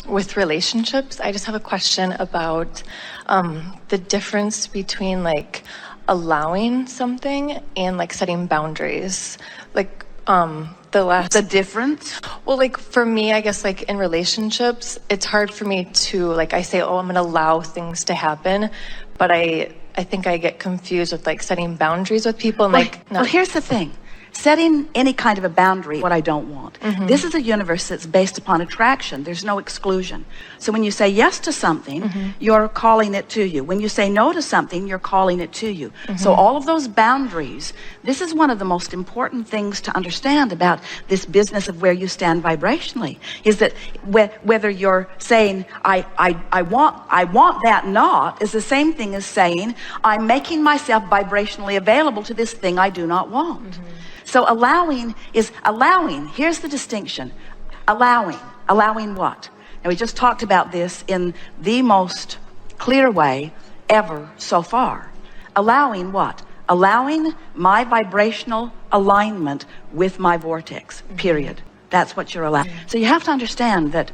with relationships, I just have a question about the difference between like allowing something and like setting boundaries. Like the difference? Well, like for me, I guess like in relationships, it's hard for me to like, I say, oh, I'm going to allow things to happen, but I think I get confused with like setting boundaries with people and well, here's the thing. Setting any kind of a boundary, what I don't want. This is a universe that's based upon attraction. There's no exclusion. So when you say yes to something, you're calling it to you. When you say no to something, you're calling it to you. So all of those boundaries, this is one of the most important things to understand about this business of where you stand vibrationally, is that whether you're saying, I want that not, is the same thing as saying, I'm making myself vibrationally available to this thing I do not want. So allowing is allowing. Here's the distinction. Allowing what? And we just talked about this in the most clear way ever so far. Allowing what? Allowing my vibrational alignment with my vortex, period. That's what you're allowing. So you have to understand that.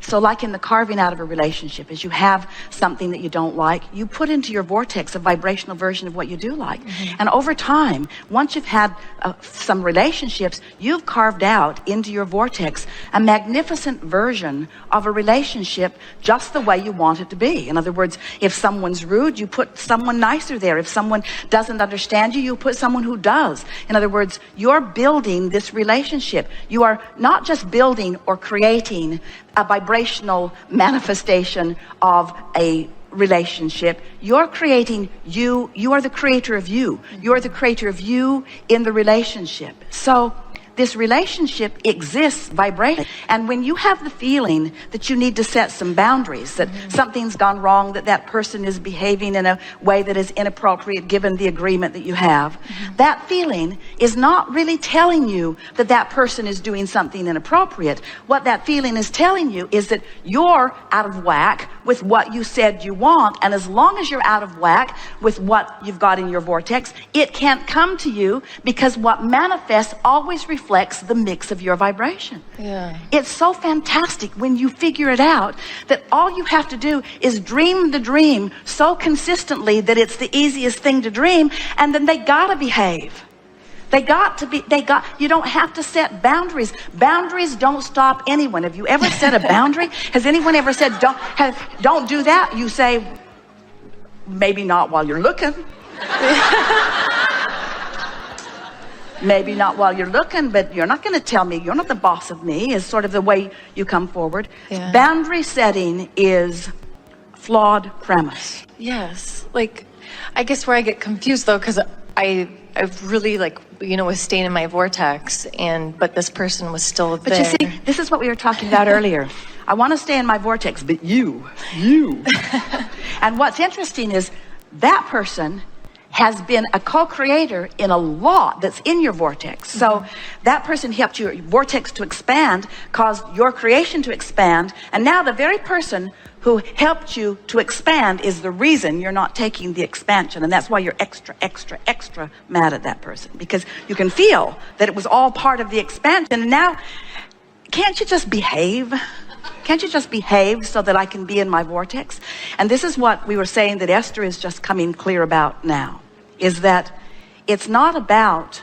So like in the carving out of a relationship, as you have something that you don't like, you put into your vortex a vibrational version of what you do like. And over time, once you've had some relationships, you've carved out into your vortex a magnificent version of a relationship just the way you want it to be. In other words, if someone's rude, you put someone nicer there. If someone doesn't understand you, you put someone who does. In other words, you're building this relationship. You are not just building or creating a vibrational manifestation of a relationship. You're creating you. You are the creator of you. You're the creator of you in the relationship. So this relationship exists vibrating. And when you have the feeling that you need to set some boundaries, that something's gone wrong, that that person is behaving in a way that is inappropriate given the agreement that you have, that feeling is not really telling you that that person is doing something inappropriate. What that feeling is telling you is that you're out of whack with what you said you want. And as long as you're out of whack with what you've got in your vortex, it can't come to you, because what manifests always reflects the mix of your vibration. It's so fantastic when you figure it out, that all you have to do is dream the dream so consistently that it's the easiest thing to dream, and then they gotta behave. You don't have to set boundaries. Boundaries don't stop anyone. Have you ever set a boundary? Has anyone ever said, don't do that? You say, maybe not while you're looking. Maybe not while you're looking, but you're not going to tell me, you're not the boss of me, is sort of the way you come forward. Boundary setting is flawed premise. Yes. Like, I guess where I get confused though, because I've really was staying in my vortex, but this person was still there. But you see, this is what we were talking about earlier. I want to stay in my vortex, but you. And what's interesting is that person has been a co-creator in a lot that's in your vortex. So that person helped your vortex to expand, caused your creation to expand, and now the very person who helped you to expand is the reason you're not taking the expansion. And that's why you're extra mad at that person, because you can feel that it was all part of the expansion. And now, can't you just behave? Can't you just behave so that I can be in my vortex? And this is what we were saying that Esther is just coming clear about now, is that it's not about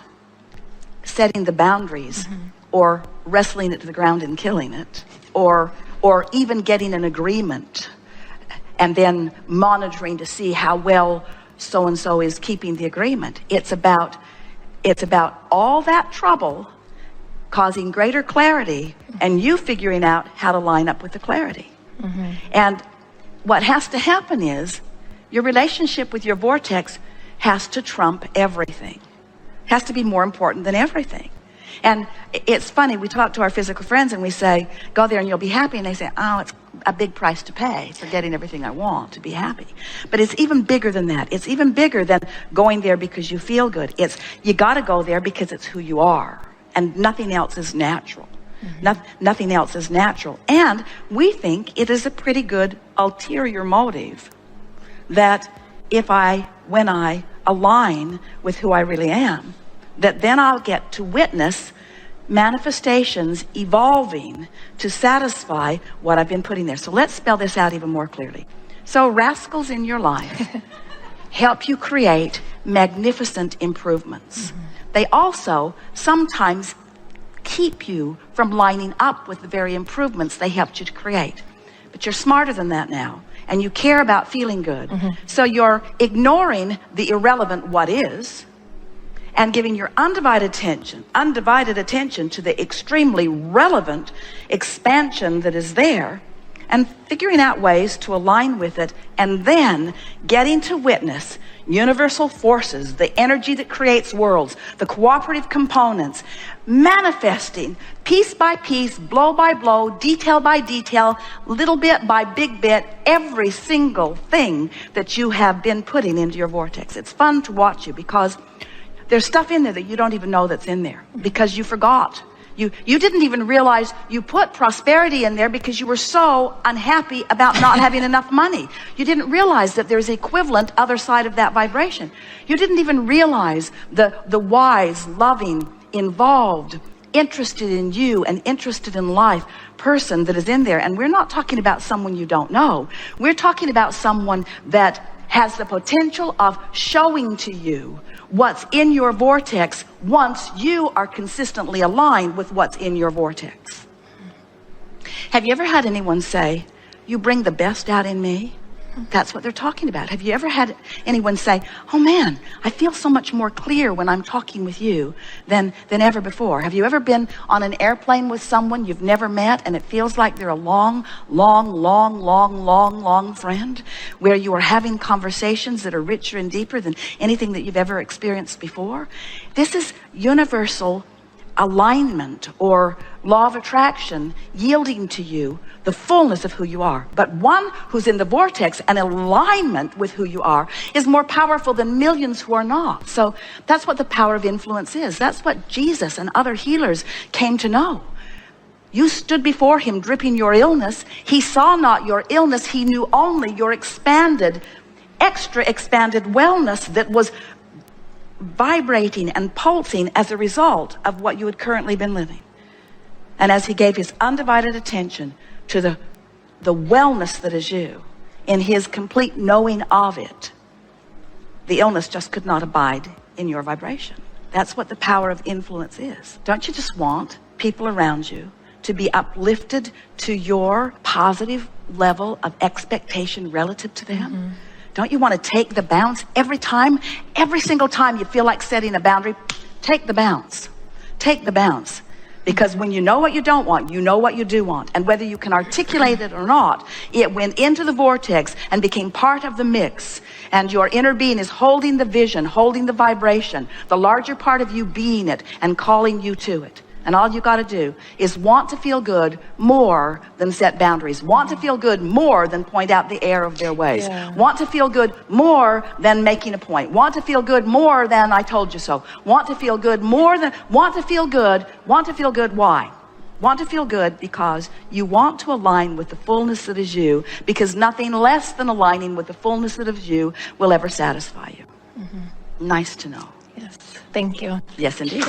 setting the boundaries or wrestling it to the ground and killing it, or even getting an agreement and then monitoring to see how well so-and-so is keeping the agreement. It's about all that trouble causing greater clarity, and you figuring out how to line up with the clarity. And what has to happen is your relationship with your vortex has to trump everything. Has to be more important than everything. And it's funny, we talk to our physical friends and we say, go there and you'll be happy. And they say, oh, it's a big price to pay for getting everything I want to be happy. But it's even bigger than that. It's even bigger than going there because you feel good. It's, you got to go there because it's who you are. And nothing else is natural. Nothing else is natural. And we think it is a pretty good ulterior motive that when I align with who I really am, that then I'll get to witness manifestations evolving to satisfy what I've been putting there. So let's spell this out even more clearly. So rascals in your life help you create magnificent improvements. They also sometimes keep you from lining up with the very improvements they helped you to create. But you're smarter than that now, and you care about feeling good. So you're ignoring the irrelevant what is and giving your undivided attention to the extremely relevant expansion that is there, and figuring out ways to align with it, and then getting to witness universal forces, the energy that creates worlds, the cooperative components, manifesting piece by piece, blow by blow, detail by detail, little bit by big bit, every single thing that you have been putting into your vortex. It's fun to watch you, because there's stuff in there that you don't even know that's in there, because you forgot. You didn't even realize you put prosperity in there because you were so unhappy about not having enough money. You didn't realize that there's equivalent other side of that vibration. You didn't even realize the wise, loving, involved, interested in you and interested in life person that is in there. And we're not talking about someone you don't know. We're talking about someone that has the potential of showing to you what's in your vortex once you are consistently aligned with what's in your vortex. Have you ever had anyone say, "You bring the best out in me"? That's what they're talking about. Have you ever had anyone say, "Oh man, I feel so much more clear when I'm talking with you than ever before"? Have you ever been on an airplane with someone you've never met and it feels like they're a long friend, where you are having conversations that are richer and deeper than anything that you've ever experienced before? This is universal alignment, or law of attraction, yielding to you the fullness of who you are. But one who's in the vortex and alignment with who you are is more powerful than millions who are not. So that's what the power of influence is. That's what Jesus and other healers came to know. You stood before him dripping your illness. He saw not your illness. He knew only your expanded, extra expanded wellness that was vibrating and pulsing as a result of what you had currently been living. And as he gave his undivided attention to the wellness that is you, in his complete knowing of it, the illness just could not abide in your vibration. That's what the power of influence is. Don't you just want people around you to be uplifted to your positive level of expectation relative to them? Don't you want to take the bounce every single time you feel like setting a boundary? Take the bounce. Take the bounce. Because when you know what you don't want, you know what you do want. And whether you can articulate it or not, it went into the vortex and became part of the mix. And your inner being is holding the vision, holding the vibration, the larger part of you being it and calling you to it. And all you got to do is want to feel good more than set boundaries. Want to feel good more than point out the error of their ways. Want to feel good more than making a point. Want to feel good more than "I told you so." Want to feel good more than, want to feel good. Why? Want to feel good because you want to align with the fullness that is you, because nothing less than aligning with the fullness that is you will ever satisfy you. Nice to know. Yes. Thank you. Yes, indeed.